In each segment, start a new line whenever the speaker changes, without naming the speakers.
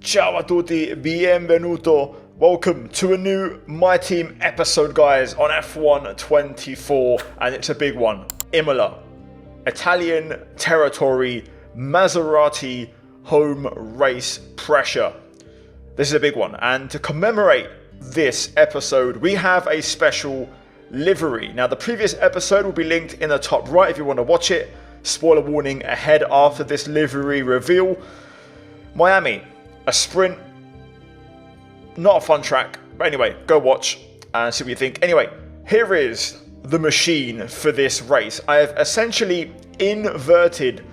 Ciao a tutti, bienvenuto. Welcome to a new My Team episode, guys, on F1 24, and it's a big one. Imola, Italian territory, Maserati home race pressure. This is a big one, and to commemorate this episode, we have a special livery. Now, the previous episode will be linked in the top right if you want to watch it. Spoiler warning ahead after this livery reveal. Miami, a sprint, not a fun track, but anyway, go watch and see what you think. Anyway, here is the machine for this race. I have essentially inverted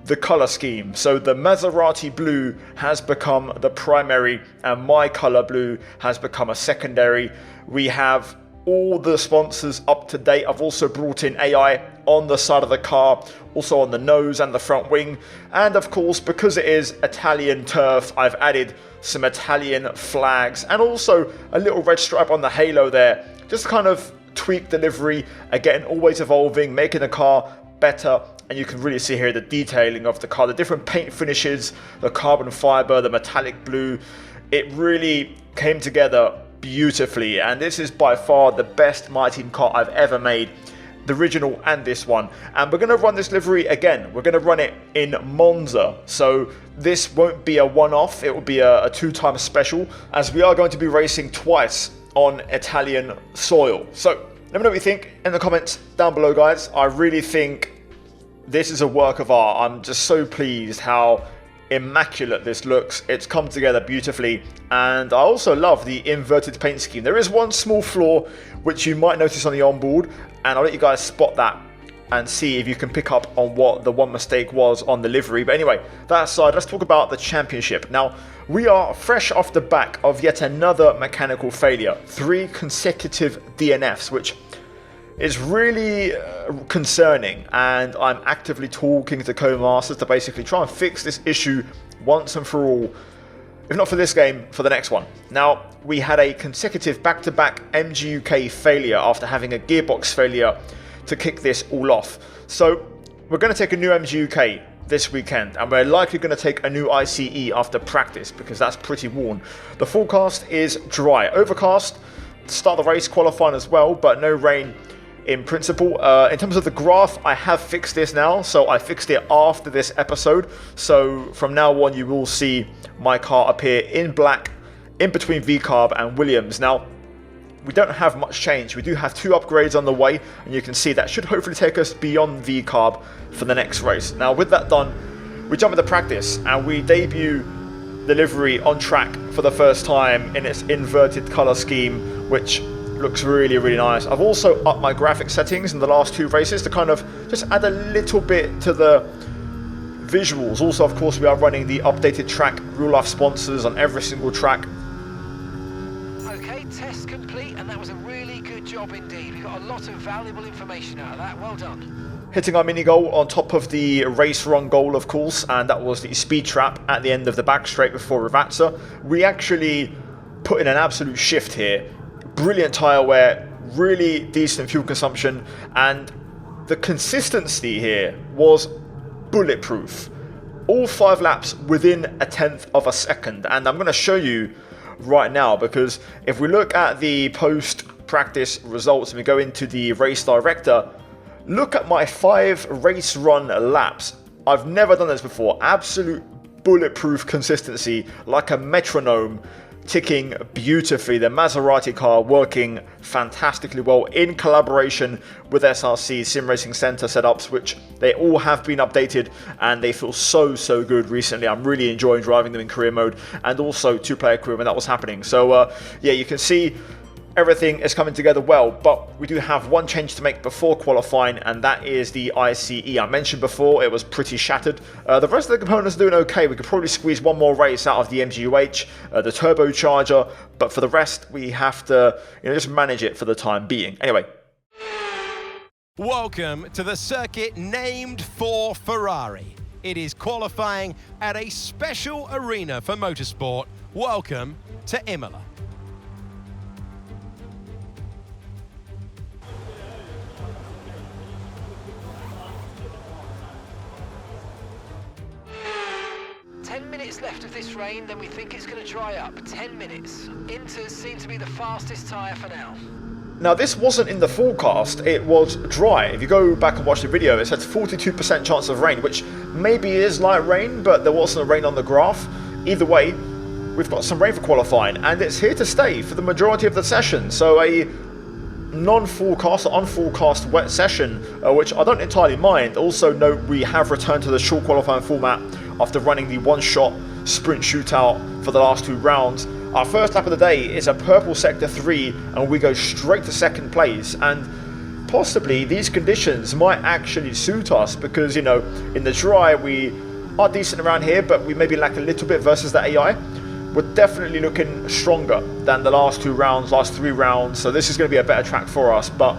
the color scheme, so the Maserati blue has become the primary and my color blue has become a secondary. We have all the sponsors up to date. I've also brought in AI on the side of the car, also on the nose and the front wing, and of course, because it is Italian turf, I've added some Italian flags and also a little red stripe on the halo there, just to kind of tweak the livery. Again, always evolving, making the car better, and you can really see here the detailing of the car, the different paint finishes, the carbon fiber, the metallic blue. It really came together beautifully, and this is by far the best My Team car I've ever made, the original and this one. And we're going to run this livery again. We're going to run it in Monza, so this won't be a one-off, it will be a two-time special, as we are going to be racing twice on Italian soil. So let me know what you think in the comments down below, guys. I really think this is a work of art. I'm just so pleased how immaculate this looks. It's come together beautifully, and I also love the inverted paint scheme. There is one small flaw which you might notice on the onboard, and I'll let you guys spot that and see if you can pick up on what the one mistake was on the livery. But anyway, that aside, let's talk about the championship. Now, we are fresh off the back of yet another mechanical failure, 3 consecutive DNFs, which is really concerning, and I'm actively talking to co-masters to basically try and fix this issue once and for all, if not for this game, for the next one. Now, we had a consecutive back-to-back MGUK failure after having a gearbox failure to kick this all off. So we're going to take a new MGUK this weekend, and we're likely going to take a new ICE after practice because that's pretty worn. The forecast is dry, overcast, start the race, qualifying as well, but no rain in principle. In terms of the graph, I have fixed this now, so I fixed it after this episode. So from now on, you will see my car appear in black in between VCarb and Williams. Now, we don't have much change. We do have 2 upgrades on the way, and you can see that should hopefully take us beyond VCarb for the next race. Now, with that done, we jump into practice and we debut the livery on track for the first time in its inverted color scheme, which looks really, really nice. I've also upped my graphic settings in the last 2 races to kind of just add a little bit to the visuals. Also, of course, we are running the updated track real life sponsors on every single track.
Okay, test complete, and that was a really good job indeed. We got a lot of valuable information out of that. Well done.
Hitting our mini goal on top of the race run goal, of course, and that was the speed trap at the end of the back straight before Ravazza. We actually put in an absolute shift here. Brilliant tyre wear, really decent fuel consumption, and the consistency here was bulletproof. All 5 laps within a 1/10 of a second, and I'm going to show you right now, because if we look at the post-practice results and we go into the race director, look at my 5 race run laps. I've never done this before. Absolute bulletproof consistency, like a metronome, ticking beautifully. The Maserati car working fantastically well in collaboration with SRC Sim Racing Center setups, which they all have been updated and they feel so good recently. I'm really enjoying driving them in career mode and also 2-player career when that was happening. So yeah, you can see everything is coming together well, but we do have one change to make before qualifying, and that is the ICE. I mentioned before it was pretty shattered. The rest of the components are doing okay. We could probably squeeze one more race out of the MGUH, the turbocharger, but for the rest, we have to just manage it for the time being. Anyway.
Welcome to the circuit named for Ferrari. It is qualifying at a special arena for motorsport. Welcome to Imola.
Minutes left of of this rain, then we think it's going to dry up. 10 minutes. Inters seem to be the fastest tyre for now.
Now this wasn't in the forecast, it was dry. If you go back and watch the video, it says 42% chance of rain, which maybe is light rain, but there wasn't rain on the graph. Either way, we've got some rain for qualifying, and it's here to stay for the majority of the session. So a non-forecast or unforecast wet session, which I don't entirely mind. Also note we have returned to the short qualifying format after running the one-shot sprint shootout for the last 2 rounds. Our first lap of the day is a purple sector 3 and we go straight to second place, and possibly these conditions might actually suit us because, you know, in the dry we are decent around here, but we maybe lack a little bit versus the AI. We're definitely looking stronger than the last 3 rounds, so this is going to be a better track for us, but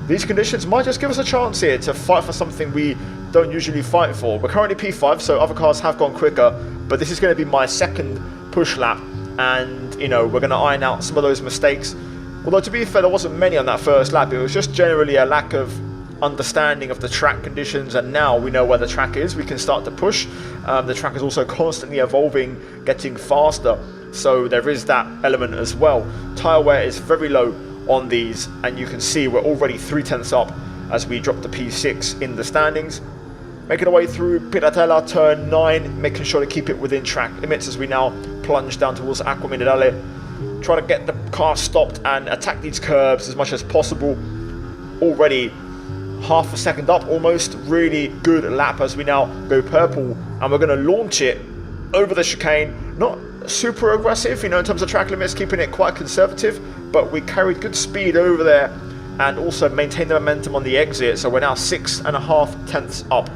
these conditions might just give us a chance here to fight for something we don't usually fight for. We're currently P5, so other cars have gone quicker, but this is going to be my second push lap, and you know, we're going to iron out some of those mistakes. Although to be fair, there wasn't many on that first lap. It was just generally a lack of understanding of the track conditions, and now we know where the track is, we can start to push. The track is also constantly evolving, getting faster, so there is that element as well. Tyre wear is very low on these, and you can see we're already 0.3 up as we drop to P6 in the standings. Making our way through Piratella, turn 9, making sure to keep it within track limits as we now plunge down towards Acquaminerale. Try to get the car stopped and attack these curbs as much as possible. Already half a second up almost. Really good lap as we now go purple, and we're going to launch it over the chicane. Not super aggressive, you know, in terms of track limits, keeping it quite conservative, but we carried good speed over there and also maintained the momentum on the exit, so we're now 6.5 tenths up.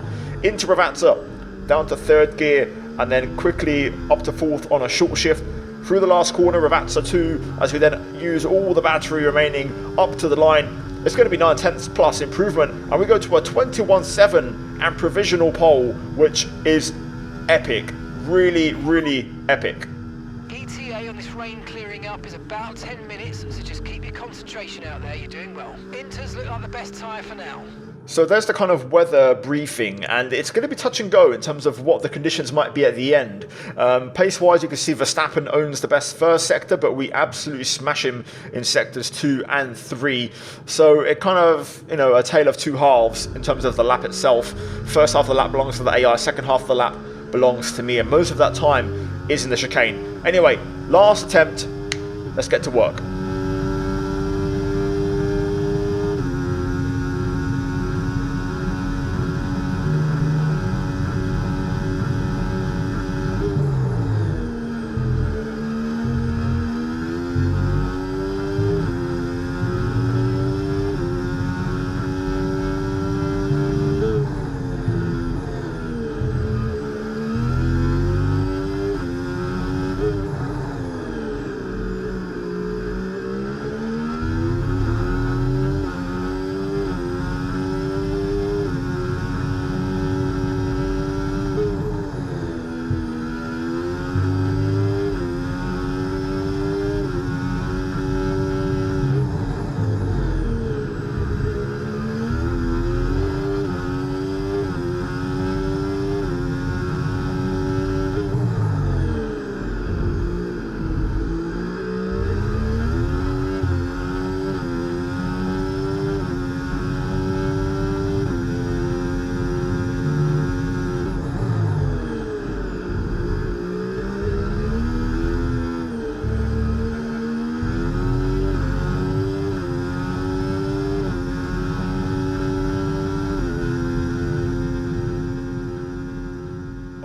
Into Ravazza, down to 3rd gear, and then quickly up to 4th on a short shift. Through the last corner, Ravazza 2, as we then use all the battery remaining up to the line. It's going to be 9 tenths plus improvement, and we go to a 21.7 and provisional pole, which is epic. Really, really epic.
ETA on this rain clearing up is about 10 minutes, so just keep your concentration out there, you're doing well. Inters look like the best tyre for now.
So there's the kind of weather briefing, and it's going to be touch and go in terms of what the conditions might be at the end. Pace-wise, you can see Verstappen owns the best first sector, but we absolutely smash him in sectors 2 and 3. So it kind of, you know, a tale of 2 halves in terms of the lap itself. First half of the lap belongs to the AI, second half of the lap belongs to me, and most of that time is in the chicane. Anyway, last attempt, let's get to work.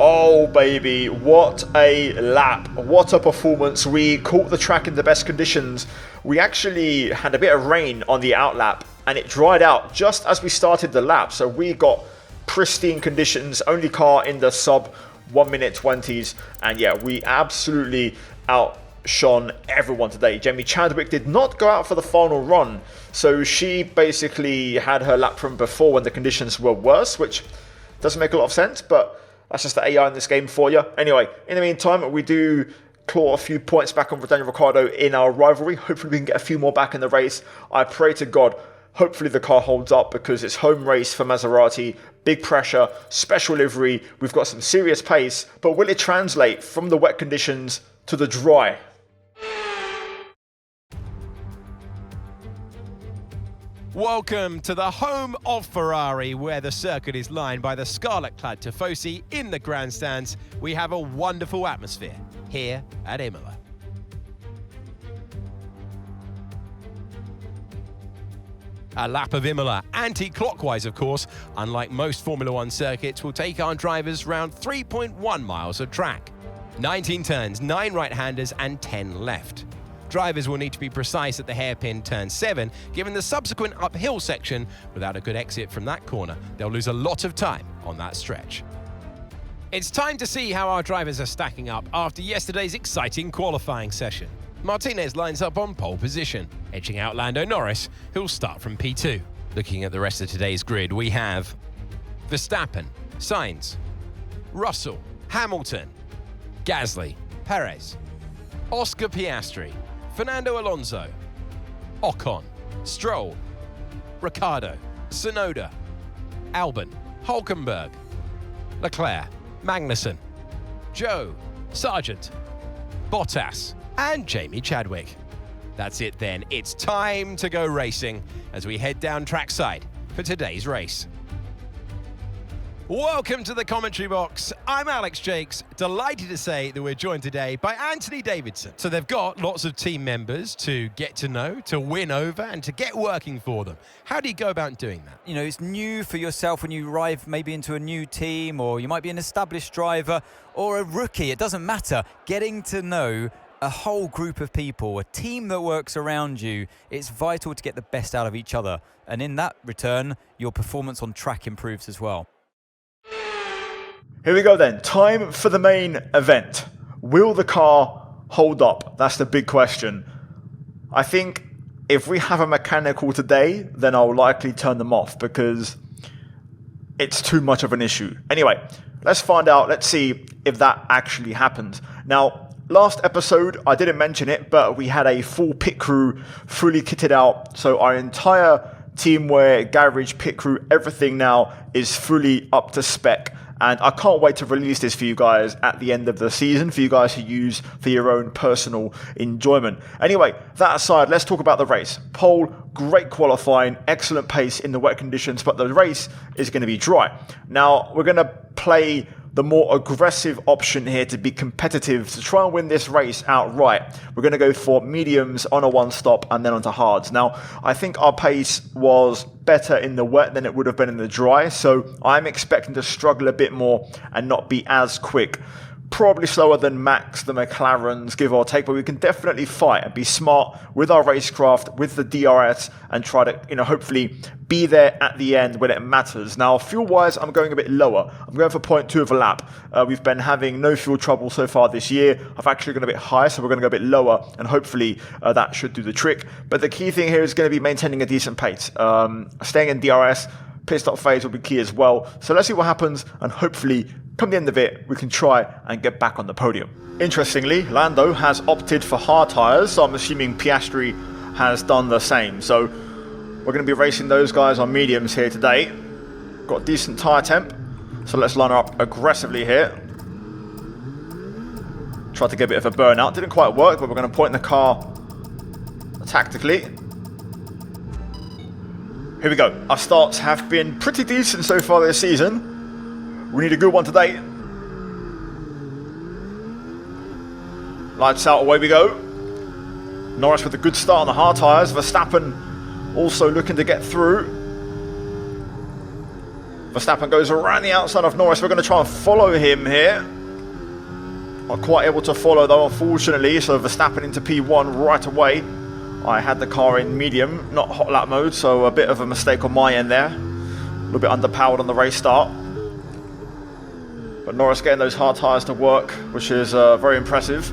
Oh baby, what a lap, what a performance. We caught the track in the best conditions. We actually had a bit of rain on the out lap and it dried out just as we started the lap, so we got pristine conditions, only car in the sub 1 minute 20s, and yeah, we absolutely outshone everyone today. Jamie Chadwick did not go out for the final run, so she basically had her lap from before when the conditions were worse, which doesn't make a lot of sense, but that's just the AI in this game for you. Anyway, in the meantime, we do claw a few points back on Daniel Ricciardo in our rivalry. Hopefully we can get a few more back in the race. I pray to God, Hopefully the car holds up because it's home race for Maserati, big pressure, special livery, we've got some serious pace, but will it translate from the wet conditions to the dry?
Welcome to the home of Ferrari, where the circuit is lined by the scarlet-clad Tifosi in the grandstands. We have a wonderful atmosphere here at Imola. A lap of Imola, anti-clockwise of course, unlike most Formula One circuits, will take our drivers round 3.1 miles of track. 19 turns, 9 right-handers and 10 left. Drivers will need to be precise at the hairpin turn 7, given the subsequent uphill section. Without a good exit from that corner, they'll lose a lot of time on that stretch. It's time to see how our drivers are stacking up after yesterday's exciting qualifying session. Martinez lines up on pole position, edging out Lando Norris, who'll start from P2. Looking at the rest of today's grid, we have Verstappen, Sainz, Russell, Hamilton, Gasly, Perez, Oscar Piastri, Fernando Alonso, Ocon, Stroll, Ricciardo, Tsunoda, Albon, Hülkenberg, Leclerc, Magnussen, Joe, Sargent, Bottas, and Jamie Chadwick. That's it then. It's time to go racing as we head down trackside for today's race. Welcome to the commentary box. I'm Alex Jakes, delighted to say that we're joined today by Anthony Davidson. So they've got lots of team members to get to know, to win over, and to get working for them. How do you go about doing that?
You know, it's new for yourself when you arrive maybe into a new team, or you might be an established driver or a rookie. It doesn't matter. Getting to know a whole group of people, a team that works around you, it's vital to get the best out of each other. And in that return, your performance on track improves as well.
Here we go then. Time for the main event. Will the car hold up? That's the big question. I think if we have a mechanical today, then I'll likely turn them off because it's too much of an issue. Anyway, let's find out. Let's see if that actually happens. Now, last episode, I didn't mention it, but we had a full pit crew fully kitted out. So our entire team wear, garage, pit crew, everything now is fully up to spec. And I can't wait to release this for you guys at the end of the season, for you guys to use for your own personal enjoyment. Anyway, that aside, let's talk about the race. Pole, great qualifying, excellent pace in the wet conditions, but the race is going to be dry. Now, we're going to play the more aggressive option here to be competitive, to try and win this race outright. We're going to go for mediums on a one stop and then onto hards. Now, I think our pace was better in the wet than it would have been in the dry, so I'm expecting to struggle a bit more and not be as quick. Probably slower than Max, the McLarens, give or take, but we can definitely fight and be smart with our racecraft, with the DRS, and try to, hopefully be there at the end when it matters. Now, fuel-wise, I'm going a bit lower. I'm going for 0.2 of a lap. We've been having no fuel trouble so far this year. I've actually gone a bit higher, so we're going to go a bit lower, and hopefully that should do the trick. But the key thing here is going to be maintaining a decent pace. Staying in DRS, pit stop phase will be key as well. So let's see what happens, and hopefully come the end of it, we can try and get back on the podium. Interestingly, Lando has opted for hard tyres, so I'm assuming Piastri has done the same. So we're going to be racing those guys on mediums here today. Got decent tyre temp, so let's line up aggressively here. Tried to get a bit of a burnout, didn't quite work, but we're going to point the car tactically. Here we go. Our starts have been pretty decent so far this season. We need a good one today. Lights out, away we go. Norris with a good start on the hard tyres. Verstappen also looking to get through. Verstappen goes around the outside of Norris. We're going to try and follow him here. Not quite able to follow though, unfortunately. So Verstappen into P1 right away. I had the car in medium, not hot lap mode, so a bit of a mistake on my end there. A little bit underpowered on the race start. But Norris getting those hard tyres to work, which is very impressive.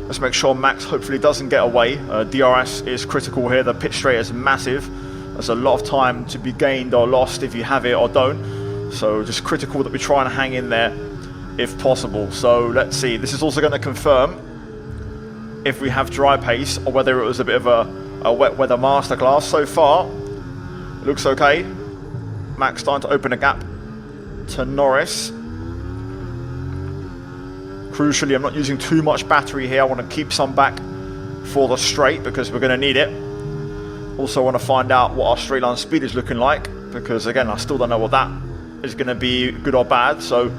Let's make sure Max hopefully doesn't get away. DRS is critical here. The pit straight is massive. There's a lot of time to be gained or lost if you have it or don't. So just critical that we try and hang in there if possible. So let's see. This is also going to confirm if we have dry pace or whether it was a bit of a wet weather masterclass. So far, Looks okay. Max starting to open a gap to Norris. Crucially, I'm not using too much battery here. I want to keep some back for the straight because we're going to need it. Also want to find out what our straight line speed is looking like because, again, I still don't know what that is going to be, good or bad. So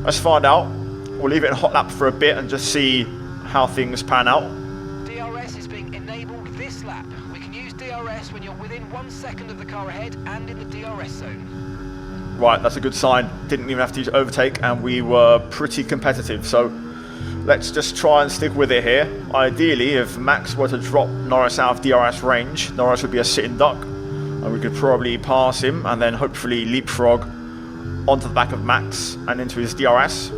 let's find out. We'll leave it in hot lap for a bit and just see how things pan out.
DRS is being enabled this lap. We can use DRS when you're within 1 second of the car ahead and in the DRS zone.
Right, that's a good sign. Didn't even have to use overtake and we were pretty competitive. So let's just try and stick with it here. Ideally, if Max were to drop Norris out of DRS range, Norris would be a sitting duck and we could probably pass him and then hopefully leapfrog onto the back of Max and into his DRS.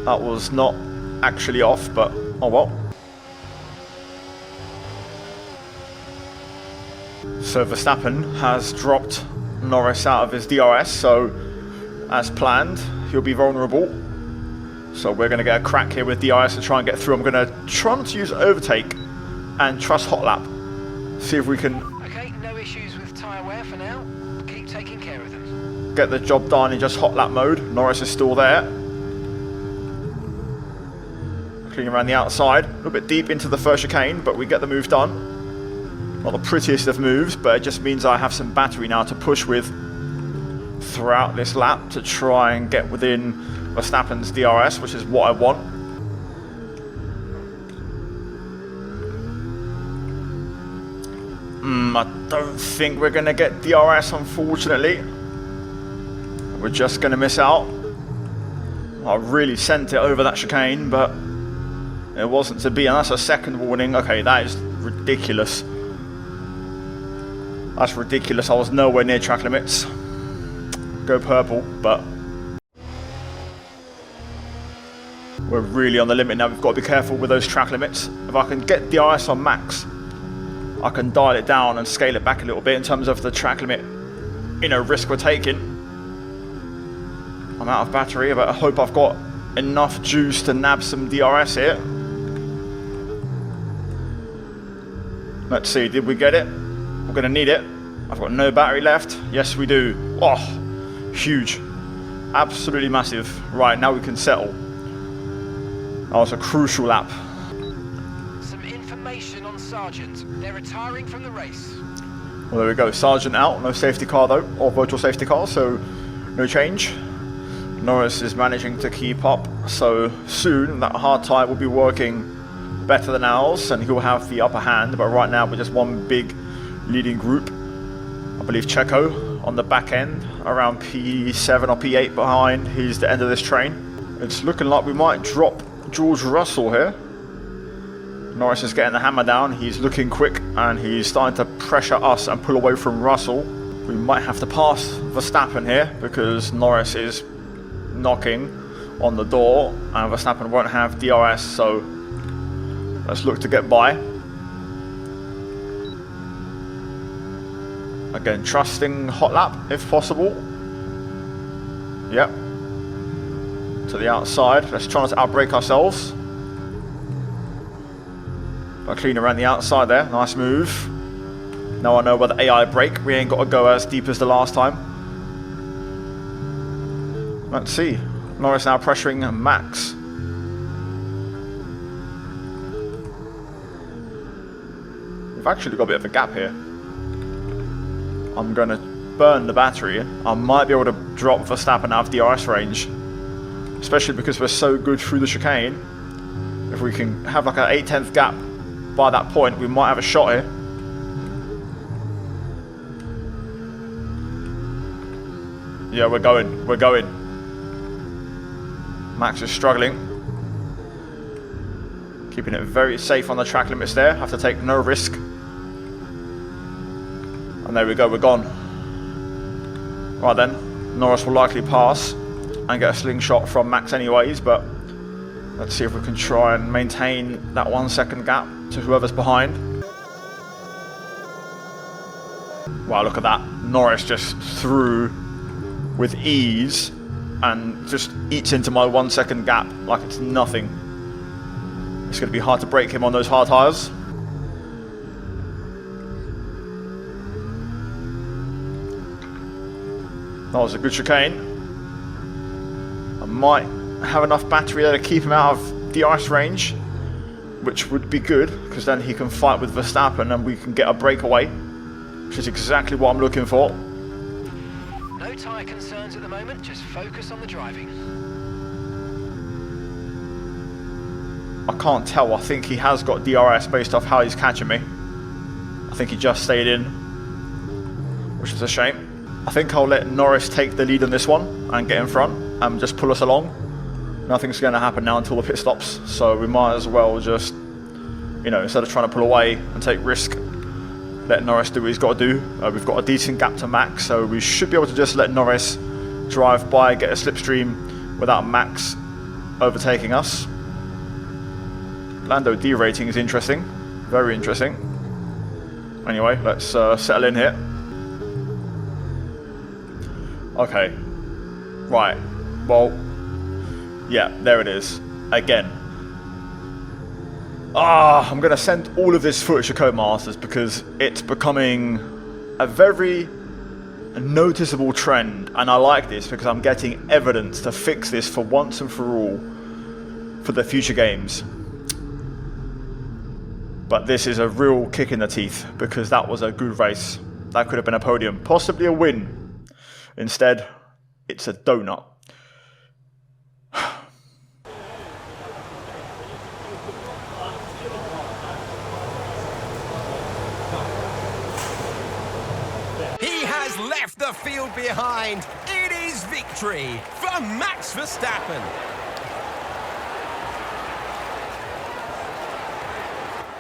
That was not actually off, but oh well. So Verstappen has dropped Norris out of his DRS, so as planned, he'll be vulnerable. So we're going to get a crack here with DRS to try and get through. I'm going to try not to use overtake and trust hot lap. See if we can...
Okay, no issues with tyre wear for now. Keep taking care of them.
Get the job done in just hot lap mode. Norris is still there. Clean around the outside. A little bit deep into the first chicane, but we get the move done. Not the prettiest of moves, but it just means I have some battery now to push with throughout this lap to try and get within Verstappen's DRS, which is what I want. I don't think we're going to get DRS, unfortunately. We're just going to miss out. I really sent it over that chicane, but it wasn't to be, and that's a second warning. Okay, that is ridiculous. That's ridiculous. I was nowhere near track limits. Go purple, but we're really on the limit now. We've got to be careful with those track limits. If I can get DRS on Max, I can dial it down and scale it back a little bit in terms of the track limit, risk we're taking. I'm out of battery, but I hope I've got enough juice to nab some DRS here. Let's see, did we get it? We're going to need it. I've got no battery left. Yes, we do. Oh, huge. Absolutely massive. Right, now we can settle. That was a crucial lap.
Some information on Sargent. They're retiring from the race.
Well, there we go. Sargent out. No safety car, though, or virtual safety car, so no change. Norris is managing to keep up, so soon that hard tyre will be working better than ours and he'll have the upper hand, but right now we're just one big leading group. I believe Checo on the back end around P7 or P8 behind. He's the end of this train. It's looking like we might drop George Russell here. Norris is getting the hammer down. He's looking quick and he's starting to pressure us and pull away from Russell. We might have to pass Verstappen here because Norris is knocking on the door and Verstappen won't have DRS, so let's look to get by. Again, trusting hot lap if possible. Yep. To the outside. Let's try not to outbrake ourselves. But clean around the outside there. Nice move. Now I know where the AI brake. We ain't got to go as deep as the last time. Let's see. Norris now pressuring Max. We've actually got a bit of a gap here. I'm going to burn the battery. I might be able to drop Verstappen out of DRS range, especially because we're so good through the chicane. If we can have like an 8/10 gap by that point, we might have a shot here. Yeah, we're going. Max is struggling. Keeping it very safe on the track limits there. Have to take no risk. And there we go, we're gone. Right then, Norris will likely pass and get a slingshot from Max anyways, but let's see if we can try and maintain that 1 second gap to whoever's behind. Wow, look at that. Norris just through with ease and just eats into my 1 second gap like it's nothing. It's going to be hard to break him on those hard tyres. That was a good chicane. I might have enough battery there to keep him out of DRS range, which would be good, because then he can fight with Verstappen and we can get a breakaway, which is exactly what I'm looking for.
No tyre concerns at the moment, just focus on the driving.
I can't tell, I think he has got DRS based off how he's catching me. I think he just stayed in, which is a shame. I think I'll let Norris take the lead on this one and get in front and just pull us along. Nothing's going to happen now until the pit stops, so we might as well just, you know, instead of trying to pull away and take risk, let Norris do what he's got to do. We've got a decent gap to Max, so we should be able to just let Norris drive by, get a slipstream without Max overtaking us. Lando derating is interesting, very interesting. Anyway, let's settle in here. Okay, right, well, yeah, there it is, again. I'm going to send all of this footage to Codemasters because it's becoming a very noticeable trend, and I like this because I'm getting evidence to fix this for once and for all for the future games. But this is a real kick in the teeth because that was a good race. That could have been a podium, possibly a win. Instead, it's a donut.
He has left the field behind. It is victory for Max Verstappen.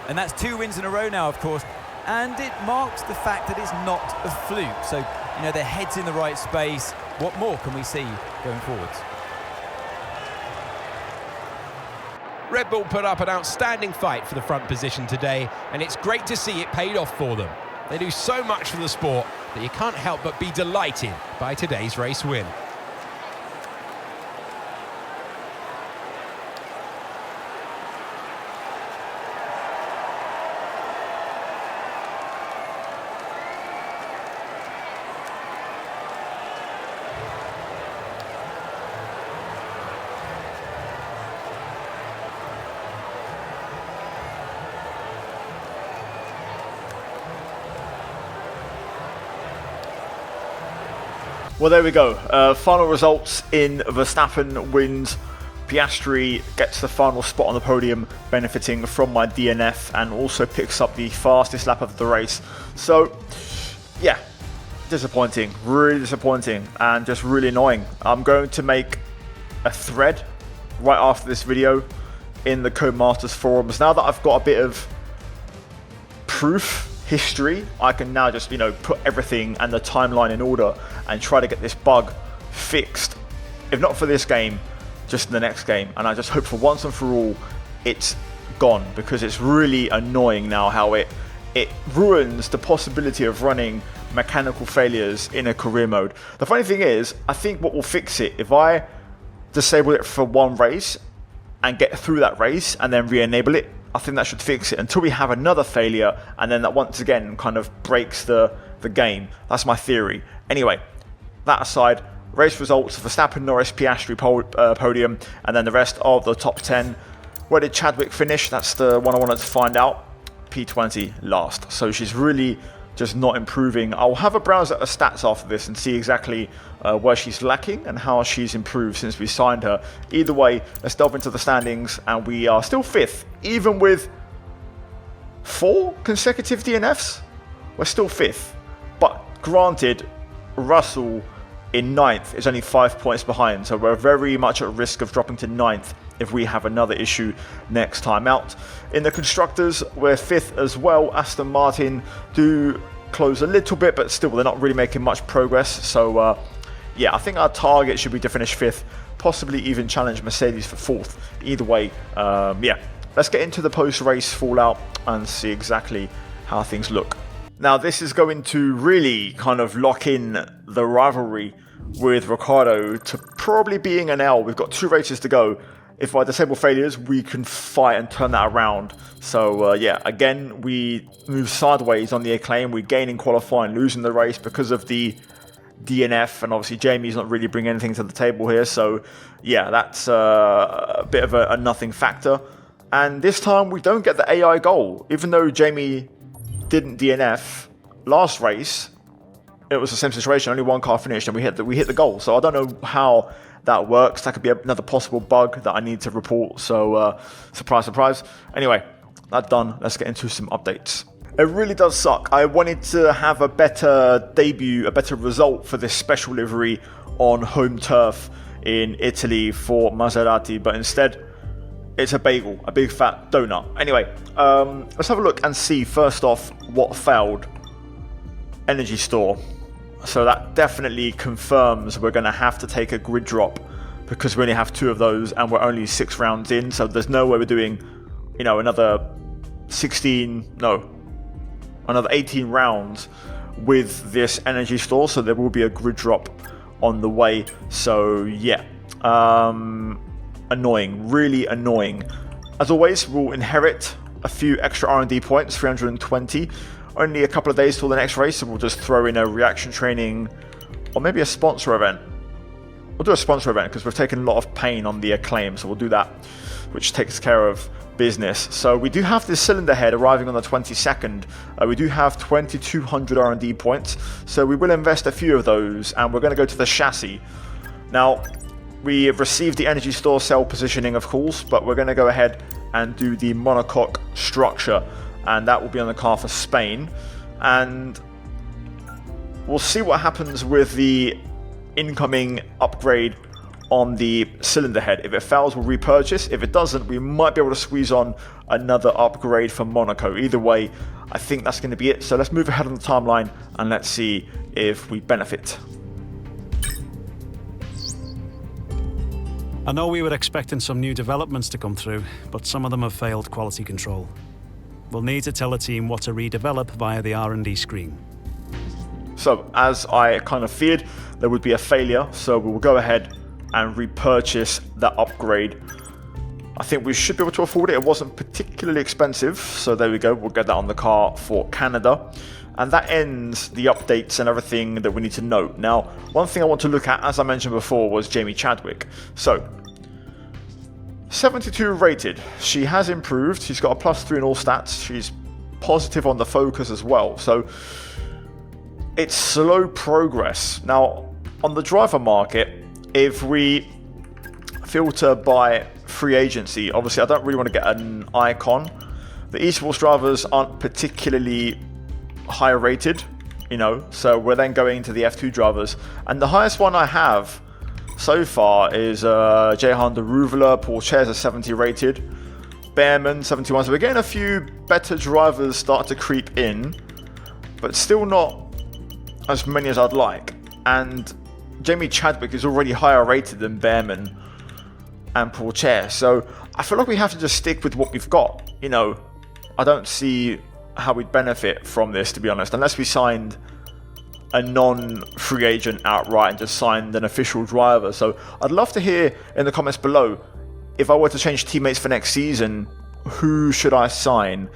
And that's 2 wins in a row now, of course. And it marks the fact that it's not a fluke. So, you know, their head's in the right space. What more can we see going forwards?
Red Bull put up an outstanding fight for the front position today, and it's great to see it paid off for them. They do so much for the sport that you can't help but be delighted by today's race win.
Well, there we go. Final results in Verstappen wins. Piastri gets the final spot on the podium, benefiting from my DNF, and also picks up the fastest lap of the race. So, yeah, disappointing, really disappointing, and just really annoying. I'm going to make a thread right after this video in the Codemasters forums. Now that I've got a bit of proof, history, I can now just, you know, put everything and the timeline in order and try to get this bug fixed. If not for this game, just in the next game. And I just hope for once and for all it's gone, because it's really annoying now how it ruins the possibility of running mechanical failures in a career mode. The funny thing is, I think what will fix it, if I disable it for one race and get through that race and then re-enable it, I think that should fix it until we have another failure, and then that once again kind of breaks the game. That's my theory. Anyway, that aside, race results: Verstappen, Norris, Piastri podium, and then the rest of the top 10. Where did Chadwick finish? That's the one I wanted to find out. P20 last. So she's really just not improving. I'll have a browse at her stats after this and see exactly where she's lacking and how she's improved since we signed her. Either way, let's delve into the standings, and we are still 5th, even with 4 consecutive DNFs. We're still 5th, but granted, Russell in 9th is only 5 points behind, so we're very much at risk of dropping to 9th if we have another issue next time out. In the Constructors, we're 5th as well. Aston Martin do close a little bit, but still they're not really making much progress. So yeah, I think our target should be to finish 5th, possibly even challenge Mercedes for 4th. Either way, yeah, let's get into the post-race fallout and see exactly how things look. Now, this is going to really kind of lock in the rivalry with Ricciardo to probably being an L. We've got 2 races to go. if I disable failures, we can fight and turn that around. So yeah, again, we move sideways on the Acclaim. We gain in qualifying, losing the race because of the DNF, and obviously Jamie's not really bringing anything to the table here. So yeah, that's a bit of a nothing factor. And this time we don't get the AI goal, even though Jamie didn't DNF last race. It was the same situation, only one car finished, and we hit the goal. So I don't know how that works. That could be another possible bug that I need to report. So surprise, surprise. Anyway, that's done. Let's get into some updates. It really does suck. I wanted to have a better debut, a better result for this special livery on home turf in Italy for Maserati, but instead it's a bagel, a big fat donut. Anyway, let's have a look and see first off what failed. Energy store. So that definitely confirms we're going to have to take a grid drop because we only have 2 of those and we're only 6 rounds in. So there's no way we're doing, you know, another 18 rounds with this energy store. So there will be a grid drop on the way. So yeah, annoying, really annoying. As always, we'll inherit a few extra R&D points, 320. Only a couple of days till the next race, so we'll just throw in a reaction training or maybe a sponsor event. We'll do a sponsor event because we've taken a lot of pain on the Acclaim, so we'll do that, which takes care of business. So we do have this cylinder head arriving on the 22nd. We do have 2200 R&D points, so we will invest a few of those, and we're going to go to the chassis. Now, we have received the energy store cell positioning, of course, but we're going to go ahead and do the monocoque structure, and that will be on the car for Spain. And we'll see what happens with the incoming upgrade on the cylinder head. If it fails, we'll repurchase. If it doesn't, we might be able to squeeze on another upgrade for Monaco. Either way, I think that's going to be it. So let's move ahead on the timeline and let's see if we benefit.
I know we were expecting some new developments to come through, but some of them have failed quality control. We'll need to tell the team what to redevelop via the R&D screen.
So, as I kind of feared, there would be a failure, so we'll go ahead and repurchase that upgrade. I think we should be able to afford it. It wasn't particularly expensive, so there we go. We'll get that on the car for Canada. And that ends the updates and everything that we need to know. Now, one thing I want to look at, as I mentioned before, was Jamie Chadwick. So, 72 rated. She has improved. She's got a +3 in all stats. She's positive on the focus as well. So it's slow progress. Now, on the driver market, if we filter by free agency, obviously I don't really want to get an icon. The esports drivers aren't particularly high rated, you know, so we're then going into the F2 drivers. And the highest one I have so far is Jehan Deruvala. Porches are 70 rated, Behrman 71. So we're getting a few better drivers start to creep in, but still not as many as I'd like. And Jamie Chadwick is already higher rated than Behrman and Porches. So I feel like we have to just stick with what we've got. You know, I don't see how we'd benefit from this, to be honest, unless we signed a non-free agent outright and just signed an official driver. So I'd love to hear in the comments below, if I were to change teammates for next season, who should I sign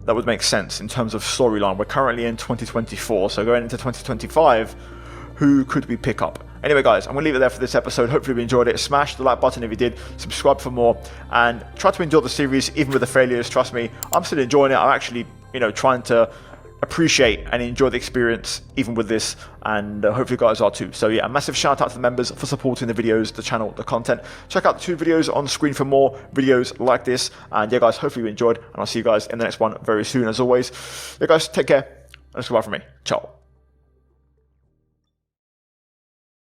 that would make sense in terms of storyline? We're currently in 2024, so going into 2025, who could we pick up? Anyway, guys, I'm going to leave it there for this episode. Hopefully you enjoyed it. Smash the like button if you did. Subscribe for more. And try to enjoy the series, even with the failures. Trust me, I'm still enjoying it. I'm actually, you know, trying to appreciate and enjoy the experience, even with this. And hopefully you guys are too. So yeah, a massive shout out to the members for supporting the videos, the channel, the content. Check out the 2 videos on screen for more videos like this. And yeah, guys, hopefully you enjoyed. And I'll see you guys in the next one very soon, as always. Yeah, guys, take care. And that's goodbye from me. Ciao.